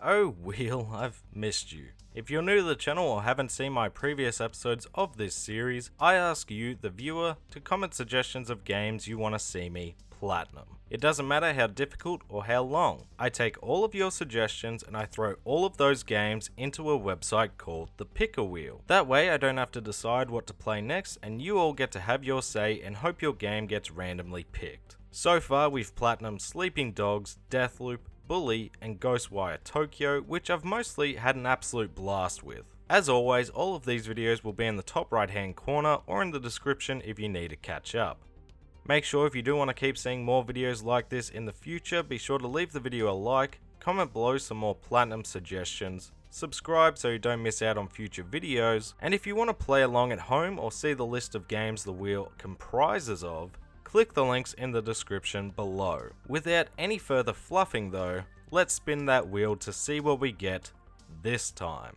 Oh Wheel, I've missed you. If you're new to the channel or haven't seen my previous episodes of this series, I ask you, the viewer, to comment suggestions of games you want to see me platinum. It doesn't matter how difficult or how long. I take all of your suggestions and I throw all of those games into a website called the Picker Wheel. That way I don't have to decide what to play next and you all get to have your say and hope your game gets randomly picked. So far we've platinumed Sleeping Dogs, Deathloop, Bully, and Ghostwire Tokyo, which I've mostly had an absolute blast with. As always, all of these videos will be in the top right hand corner or in the description if you need to catch up. Make sure if you do want to keep seeing more videos like this in the future, be sure to leave the video a like, comment below some more platinum suggestions, subscribe so you don't miss out on future videos, and if you want to play along at home or see the list of games the wheel comprises of, click the links in the description below. Without any further fluffing though, let's spin that wheel to see what we get this time.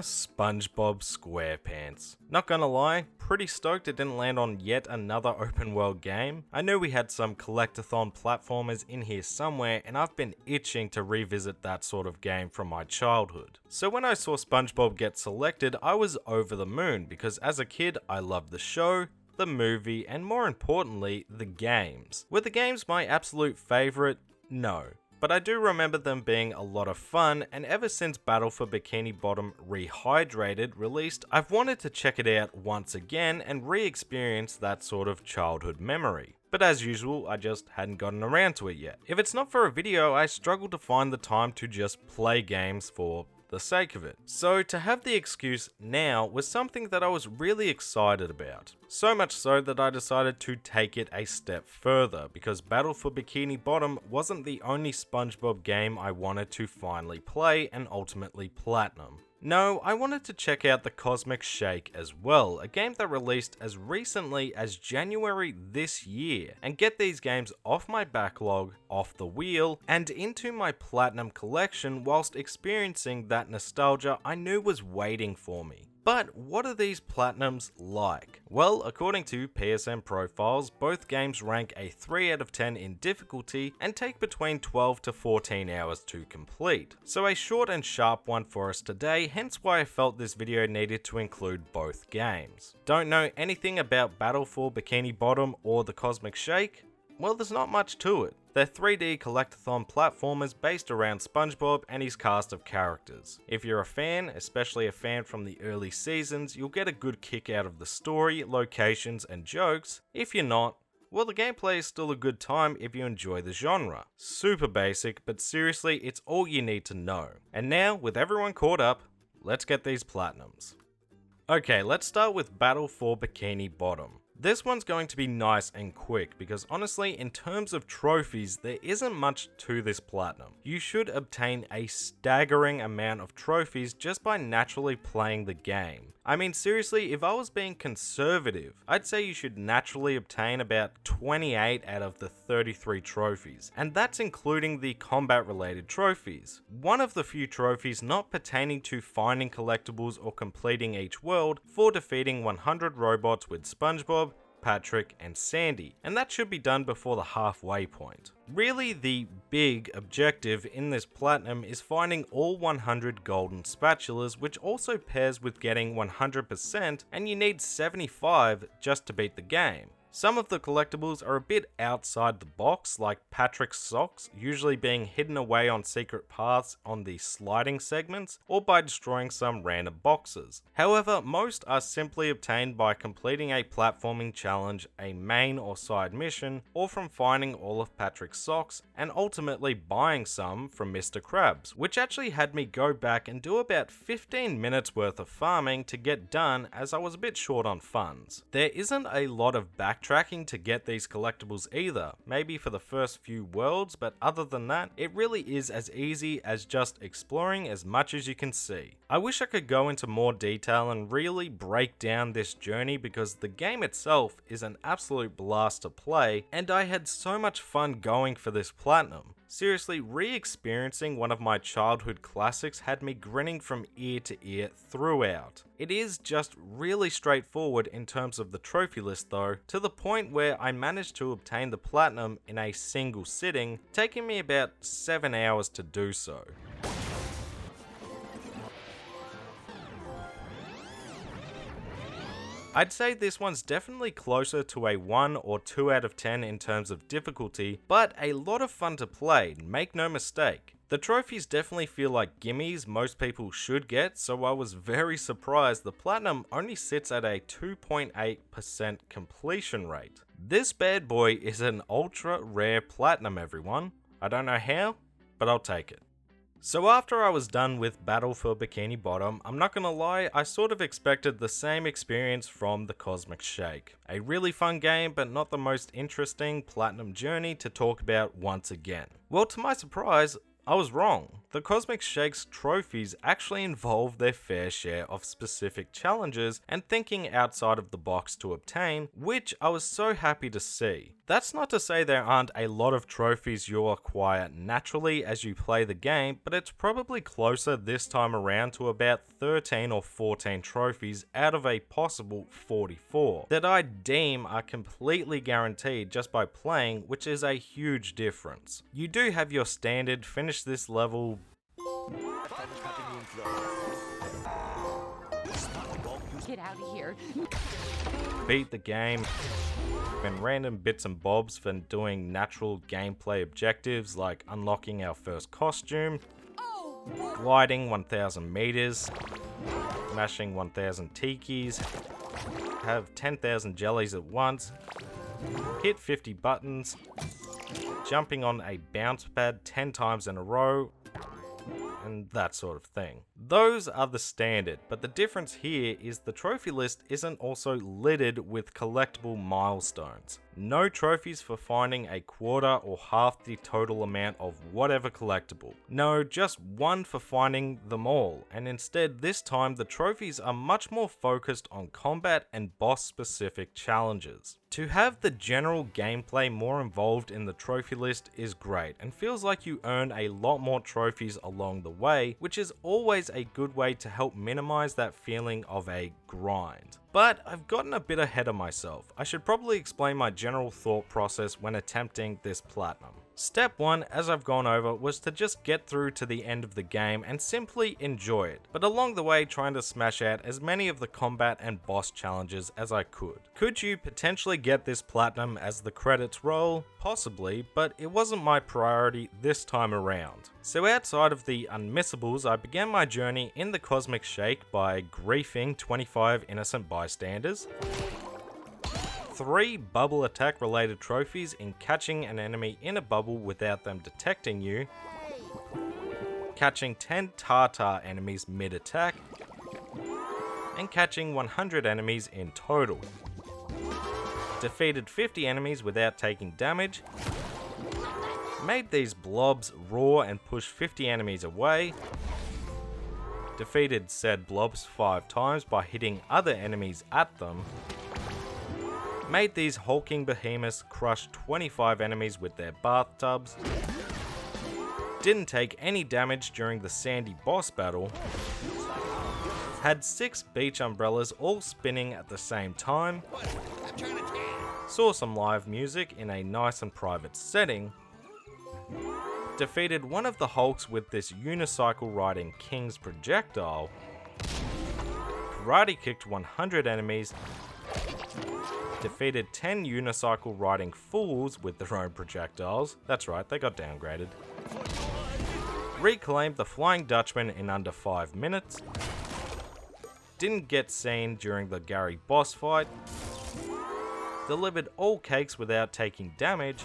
SpongeBob SquarePants. Not gonna lie, pretty stoked it didn't land on yet another open world game. I know we had some collectathon platformers in here somewhere and I've been itching to revisit that sort of game from my childhood. So when I saw SpongeBob get selected, I was over the moon because as a kid I loved the show, the movie, and more importantly, the games. Were the games my absolute favourite? No. But I do remember them being a lot of fun, and ever since Battle for Bikini Bottom Rehydrated released, I've wanted to check it out once again and re-experience that sort of childhood memory. But as usual, I just hadn't gotten around to it yet. If it's not for a video, I struggle to find the time to just play games for the sake of it. So to have the excuse now was something that I was really excited about. So much so that I decided to take it a step further, because Battle for Bikini Bottom wasn't the only SpongeBob game I wanted to finally play and ultimately platinum. No, I wanted to check out the Cosmic Shake as well, a game that released as recently as January this year, and get these games off my backlog, off the wheel, and into my platinum collection whilst experiencing that nostalgia I knew was waiting for me. But what are these platinums like? Well, according to PSN profiles, both games rank a 3 out of 10 in difficulty and take between 12 to 14 hours to complete. So a short and sharp one for us today, hence why I felt this video needed to include both games. Don't know anything about Battle for Bikini Bottom or the Cosmic Shake? Well, there's not much to it. They're 3D collectathon platformers based around SpongeBob and his cast of characters. If you're a fan, especially a fan from the early seasons, you'll get a good kick out of the story, locations, and jokes. If you're not, well, the gameplay is still a good time if you enjoy the genre. Super basic, but seriously, it's all you need to know. And now, with everyone caught up, let's get these platinums. Okay, let's start with Battle for Bikini Bottom. This one's going to be nice and quick because honestly, in terms of trophies, there isn't much to this platinum. You should obtain a staggering amount of trophies just by naturally playing the game. I mean seriously, if I was being conservative, I'd say you should naturally obtain about 28 out of the 33 trophies, and that's including the combat related trophies. One of the few trophies not pertaining to finding collectibles or completing each world for defeating 100 robots with SpongeBob, Patrick, and Sandy, and that should be done before the halfway point. Really, the big objective in this platinum is finding all 100 golden spatulas, which also pairs with getting 100%, and you need 75 just to beat the game. Some of the collectibles are a bit outside the box, like Patrick's socks, usually being hidden away on secret paths on the sliding segments, or by destroying some random boxes. However, most are simply obtained by completing a platforming challenge, a main or side mission, or from finding all of Patrick's socks, and ultimately buying some from Mr. Krabs, which actually had me go back and do about 15 minutes worth of farming to get done as I was a bit short on funds. There isn't a lot of backtracking to get these collectibles either, maybe for the first few worlds, but other than that, it really is as easy as just exploring as much as you can see. I wish I could go into more detail and really break down this journey because the game itself is an absolute blast to play, and I had so much fun going for this platinum. Seriously, re-experiencing one of my childhood classics had me grinning from ear to ear throughout. It is just really straightforward in terms of the trophy list though, to the point where I managed to obtain the platinum in a single sitting, taking me about 7 hours to do so. I'd say this one's definitely closer to a 1 or 2 out of 10 in terms of difficulty, but a lot of fun to play, make no mistake. The trophies definitely feel like gimmies most people should get, so I was very surprised the platinum only sits at a 2.8% completion rate. This bad boy is an ultra rare platinum, everyone. I don't know how, but I'll take it. So after I was done with Battle for Bikini Bottom, I'm not gonna lie, I sort of expected the same experience from the Cosmic Shake. A really fun game, but not the most interesting platinum journey to talk about once again. Well, to my surprise, I was wrong. The Cosmic Shake's trophies actually involve their fair share of specific challenges and thinking outside of the box to obtain, which I was so happy to see. That's not to say there aren't a lot of trophies you'll acquire naturally as you play the game, but it's probably closer this time around to about 13 or 14 trophies out of a possible 44 that I deem are completely guaranteed just by playing, which is a huge difference. You do have your standard finish this level, get out of here. beat the game, and random bits and bobs for doing natural gameplay objectives like unlocking our first costume, gliding 1000 meters, smashing 1000 tikis, have 10,000 jellies at once, hit 50 buttons, jumping on a bounce pad 10 times in a row, and that sort of thing. Those are the standard, but the difference here is the trophy list isn't also littered with collectible milestones. No trophies for finding a quarter or half the total amount of whatever collectible. No, just one for finding them all, and instead this time the trophies are much more focused on combat and boss specific challenges. To have the general gameplay more involved in the trophy list is great, and feels like you earn a lot more trophies along the way, which is always a good way to help minimize that feeling of a grind. But I've gotten a bit ahead of myself. I should probably explain my general thought process when attempting this platinum. Step 1, as I've gone over, was to just get through to the end of the game and simply enjoy it, but along the way trying to smash out as many of the combat and boss challenges as I could. Could you potentially get this platinum as the credits roll? Possibly, but it wasn't my priority this time around. So outside of the unmissables, I began my journey in the Cosmic Shake by griefing 25 innocent bystanders, 3 bubble attack related trophies in catching an enemy in a bubble without them detecting you, catching 10 Tartar enemies mid attack, and catching 100 enemies in total. Defeated 50 enemies without taking damage, made these blobs roar and push 50 enemies away, defeated said blobs 5 times by hitting other enemies at them, made these hulking behemoths crush 25 enemies with their bathtubs, didn't take any damage during the sandy boss battle, had 6 beach umbrellas all spinning at the same time, saw some live music in a nice and private setting, defeated one of the Hulks with this unicycle riding King's projectile, karate kicked 100 enemies, defeated 10 unicycle riding fools with their own projectiles, that's right, they got downgraded, reclaimed the Flying Dutchman in under 5 minutes, didn't get seen during the Gary boss fight, delivered all cakes without taking damage,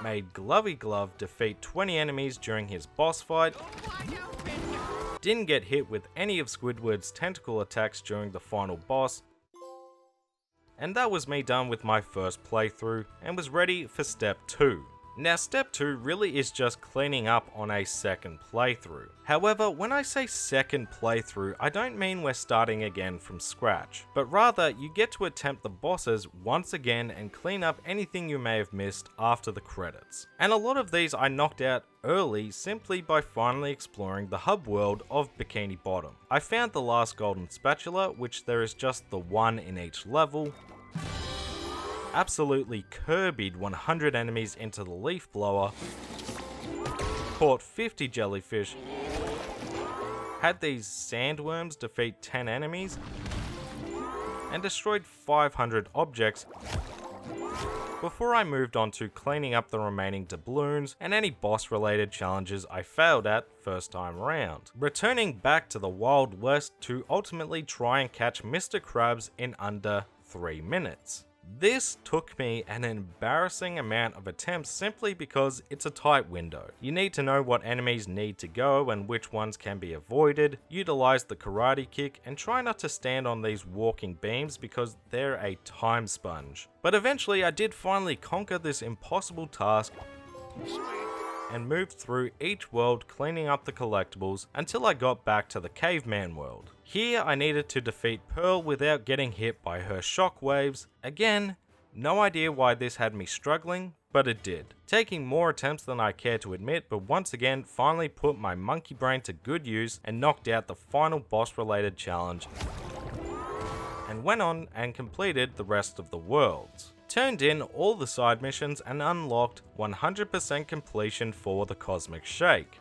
made Glovey Glove defeat 20 enemies during his boss fight, didn't get hit with any of Squidward's tentacle attacks during the final boss, and that was me done with my first playthrough and was ready for step 2. Now step 2 really is just cleaning up on a second playthrough. However, when I say second playthrough, I don't mean we're starting again from scratch, but rather you get to attempt the bosses once again and clean up anything you may have missed after the credits. And a lot of these I knocked out early simply by finally exploring the hub world of Bikini Bottom. I found the last golden spatula, which there is just the one in each level. Absolutely Kirby'd 100 enemies into the leaf blower, caught 50 jellyfish, had these sandworms defeat 10 enemies, and destroyed 500 objects before I moved on to cleaning up the remaining doubloons and any boss related challenges I failed at first time round, returning back to the Wild West to ultimately try and catch Mr. Krabs in under 3 minutes. This took me an embarrassing amount of attempts simply because it's a tight window. You need to know what enemies need to go and which ones can be avoided, utilize the karate kick, and try not to stand on these walking beams because they're a time sponge. But eventually I did finally conquer this impossible task and moved through each world cleaning up the collectibles until I got back to the caveman world. Here I needed to defeat Pearl without getting hit by her shockwaves. Again, no idea why this had me struggling, but it did. Taking more attempts than I care to admit, but once again finally put my monkey brain to good use and knocked out the final boss related challenge and went on and completed the rest of the worlds. Turned in all the side missions and unlocked 100% completion for the Cosmic Shake.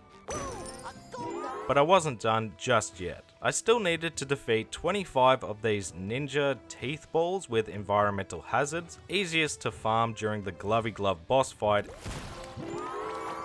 But I wasn't done just yet. I still needed to defeat 25 of these ninja teeth balls with environmental hazards, easiest to farm during the Glovey Glove boss fight,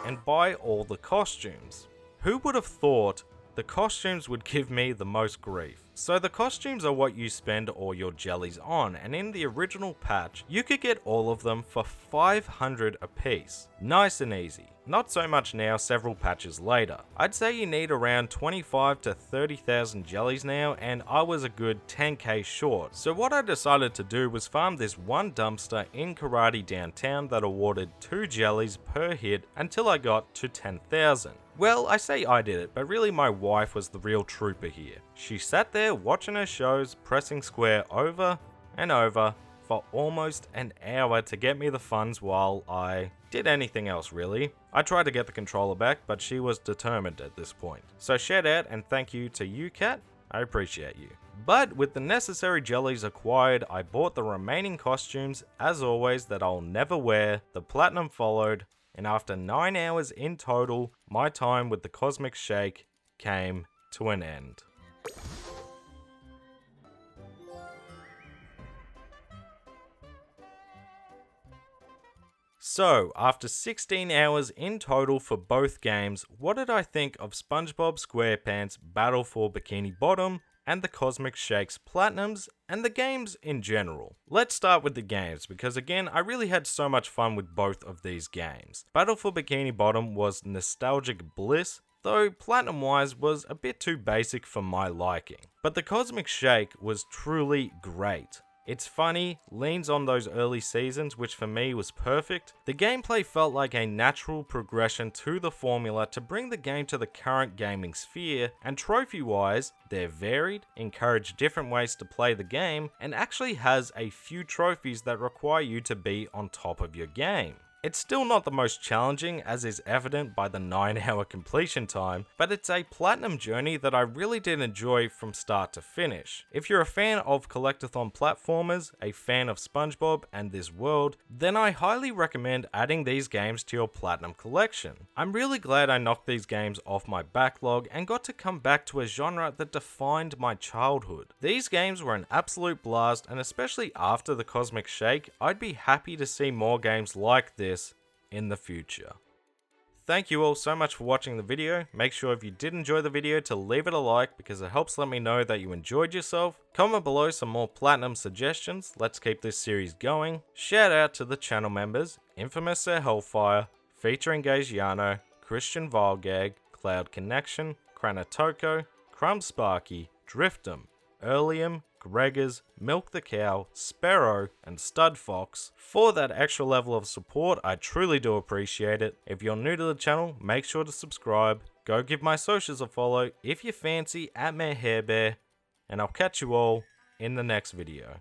and buy all the costumes. Who would have thought the costumes would give me the most grief? So the costumes are what you spend all your jellies on, and in the original patch, you could get all of them for 500 apiece. Nice and easy. Not so much now several patches later. I'd say you need around 25 to 30,000 jellies now, and I was a good 10k short. So what I decided to do was farm this one dumpster in Karate Downtown that awarded 2 jellies per hit until I got to 10,000. Well, I say I did it, but really my wife was the real trooper here. She sat there watching her shows, pressing square over and over for almost an hour to get me the funds while I did anything else really. I tried to get the controller back, but she was determined at this point. So shout out and thank you to you, Cat. I appreciate you. But with the necessary jellies acquired, I bought the remaining costumes, as always, that I'll never wear. The platinum followed, and after 9 hours in total, my time with the Cosmic Shake came to an end. So, after 16 hours in total for both games, what did I think of SpongeBob SquarePants Battle for Bikini Bottom and the Cosmic Shakes Platinums and the games in general? Let's start with the games because again, I really had so much fun with both of these games. Battle for Bikini Bottom was nostalgic bliss, though platinum wise was a bit too basic for my liking. But the Cosmic Shake was truly great. It's funny, leans on those early seasons, which for me was perfect. The gameplay felt like a natural progression to the formula to bring the game to the current gaming sphere, and trophy-wise, they're varied, encourage different ways to play the game, and actually has a few trophies that require you to be on top of your game. It's still not the most challenging, as is evident by the 9-hour completion time, but it's a platinum journey that I really did enjoy from start to finish. If you're a fan of collectathon platformers, a fan of SpongeBob and this world, then I highly recommend adding these games to your platinum collection. I'm really glad I knocked these games off my backlog and got to come back to a genre that defined my childhood. These games were an absolute blast, and especially after the Cosmic Shake, I'd be happy to see more games like this in the future. Thank you all so much for watching the video. Make sure if you did enjoy the video to leave it a like because it helps let me know that you enjoyed yourself. Comment below some more platinum suggestions. Let's keep this series going. Shout out to the channel members: Infamous Sir Hellfire, featuring Gaziano, Christian Vilgag, Cloud Connection, Kranatoko, Crumb Sparky, Driftum, Earlium, Gregors, Milk the Cow, Sparrow, and Stud Fox. For that extra level of support, I truly do appreciate it. If you're new to the channel, make sure to subscribe. Go give my socials a follow if you fancy at MayorHairBear, and I'll catch you all in the next video.